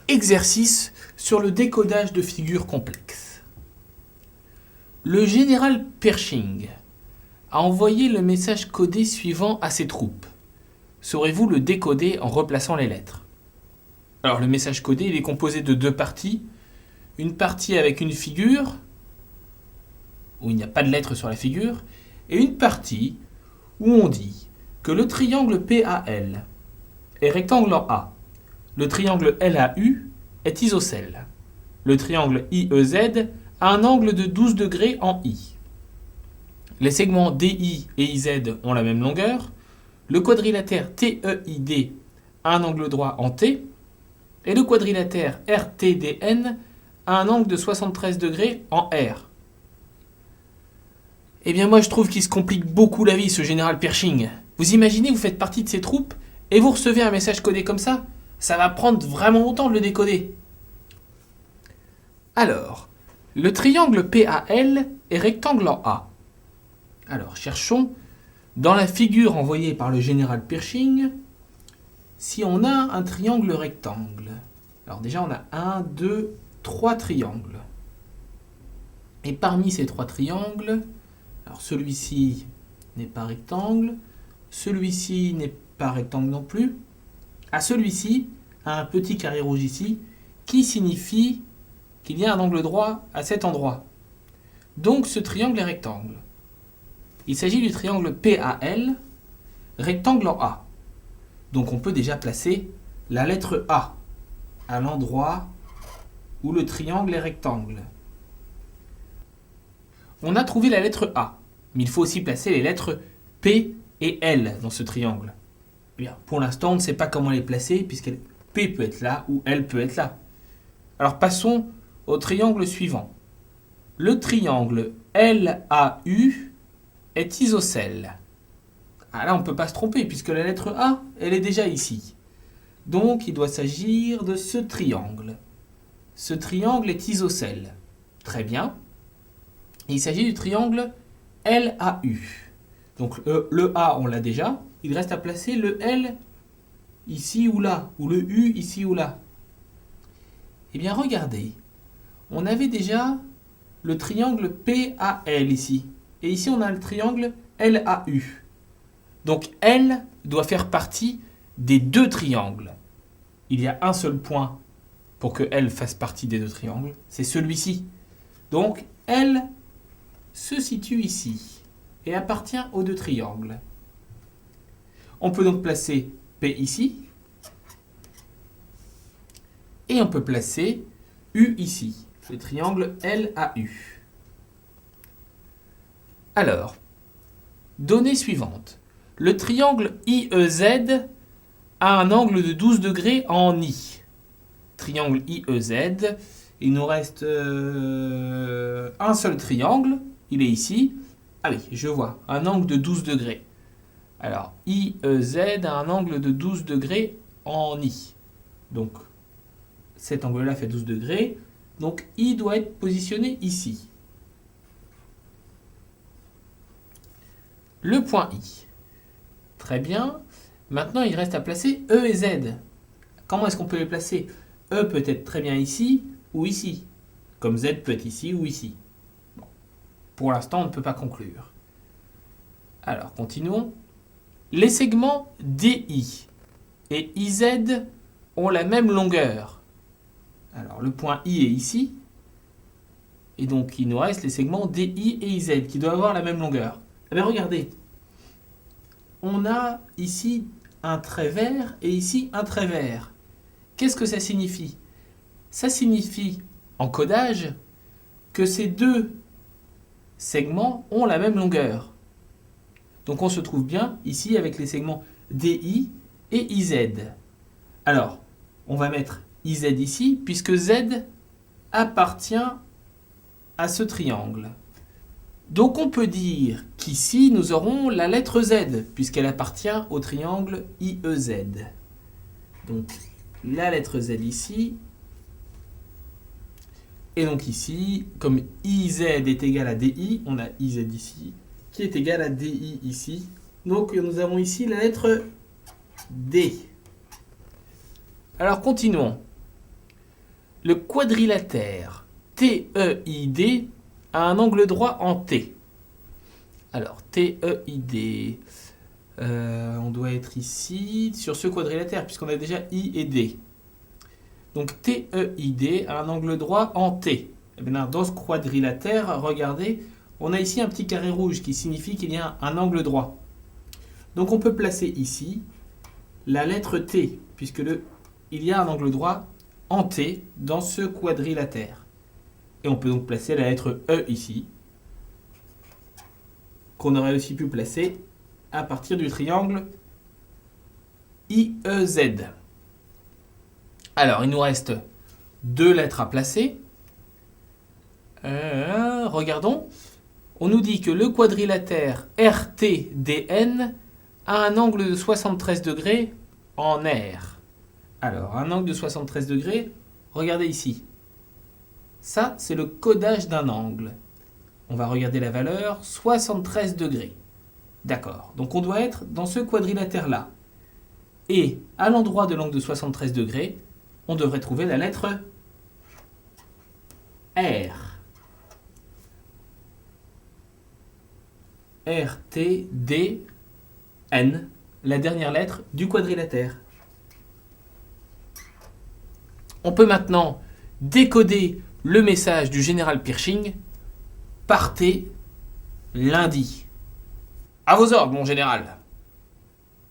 Exercice sur le décodage de figures complexes. Le général Pershing a envoyé le message codé suivant à ses troupes. Saurez-vous le décoder en replaçant les lettres? Alors le message codé, il est composé de deux parties. Une partie avec une figure, où il n'y a pas de lettres sur la figure, et une partie où on dit que le triangle PAL est rectangle en A. Le triangle LAU est isocèle. Le triangle IEZ a un angle de 12 degrés en I. Les segments DI et IZ ont la même longueur. Le quadrilatère TEID a un angle droit en T. Et le quadrilatère RTDN a un angle de 73 degrés en R. Eh bien moi je trouve qu'il se complique beaucoup la vie ce général Pershing. Vous imaginez, vous faites partie de ses troupes et vous recevez un message codé comme ça? Ça va prendre vraiment longtemps de le décoder. Alors, le triangle PAL est rectangle en A. Alors, cherchons, dans la figure envoyée par le général Pershing, si on a un triangle rectangle. Alors déjà, on a 1, 2, 3 triangles. Et parmi ces 3 triangles, alors celui-ci n'est pas rectangle, celui-ci n'est pas rectangle non plus. À celui-ci, a un petit carré rouge ici, qui signifie qu'il y a un angle droit à cet endroit. Donc ce triangle est rectangle. Il s'agit du triangle PAL, rectangle en A. Donc on peut déjà placer la lettre A à l'endroit où le triangle est rectangle. On a trouvé la lettre A, mais il faut aussi placer les lettres P et L dans ce triangle. Bien, pour l'instant, on ne sait pas comment les placer, puisque P peut être là ou L peut être là. Alors passons au triangle suivant. Le triangle LAU est isocèle. Ah là, on ne peut pas se tromper, puisque la lettre A, elle est déjà ici. Donc, il doit s'agir de ce triangle. Ce triangle est isocèle. Très bien. Il s'agit du triangle LAU. Donc, le A, on l'a déjà. Il reste à placer le L ici ou là, ou le U ici ou là. Eh bien, regardez. On avait déjà le triangle PAL ici. Et ici, on a le triangle LAU. Donc, L doit faire partie des deux triangles. Il y a un seul point pour que L fasse partie des deux triangles. C'est celui-ci. Donc, L se situe ici et appartient aux deux triangles. On peut donc placer P ici. Et on peut placer U ici, le triangle LAU. Alors, donnée suivante. Le triangle IEZ a un angle de 12 degrés en I. Triangle IEZ, il nous reste un seul triangle, il est ici. Ah oui, je vois, un angle de 12 degrés. Alors, IEZ a un angle de 12 degrés en I. Donc, cet angle-là fait 12 degrés. Donc, I doit être positionné ici. Le point I. Très bien. Maintenant, il reste à placer E et Z. Comment est-ce qu'on peut les placer? E peut être très bien ici ou ici. Comme Z peut être ici ou ici. Bon. Pour l'instant, on ne peut pas conclure. Alors, continuons. Les segments DI et IZ ont la même longueur. Alors, le point I est ici. Et donc, il nous reste les segments DI et IZ qui doivent avoir la même longueur. Eh bien, regardez. On a ici un trait vert et ici un trait vert. Qu'est-ce que ça signifie? Ça signifie, en codage, que ces deux segments ont la même longueur. Donc on se trouve bien ici avec les segments DI et IZ. Alors, on va mettre IZ ici, puisque Z appartient à ce triangle. Donc on peut dire qu'ici, nous aurons la lettre Z, puisqu'elle appartient au triangle IEZ. Donc, la lettre Z ici. Et donc ici, comme IZ est égal à DI, on a IZ ici, qui est égal à DI ici. Donc nous avons ici la lettre D. Alors continuons. le quadrilatère TEID a un angle droit en T. Alors, TEID, on doit être ici sur ce quadrilatère, puisqu'on a déjà I et D. Donc, TEID a un angle droit en T. Et bien, dans ce quadrilatère, regardez, on a ici un petit carré rouge qui signifie qu'il y a un angle droit. Donc, on peut placer ici la lettre T, puisque il y a un angle droit en T dans ce quadrilatère. Et on peut donc placer la lettre E ici, qu'on aurait aussi pu placer à partir du triangle IEZ. Alors, il nous reste 2 lettres à placer. Regardons. On nous dit que le quadrilatère RTDN a un angle de 73 degrés en R. Alors, un angle de 73 degrés, regardez ici. Ça, c'est le codage d'un angle. On va regarder la valeur, 73 degrés. D'accord. Donc, on doit être dans ce quadrilatère-là. Et à l'endroit de l'angle de 73 degrés, on devrait trouver la lettre R. RTDN, la dernière lettre du quadrilatère. On peut maintenant décoder le message du général Pershing. Partez lundi. À vos ordres, mon général.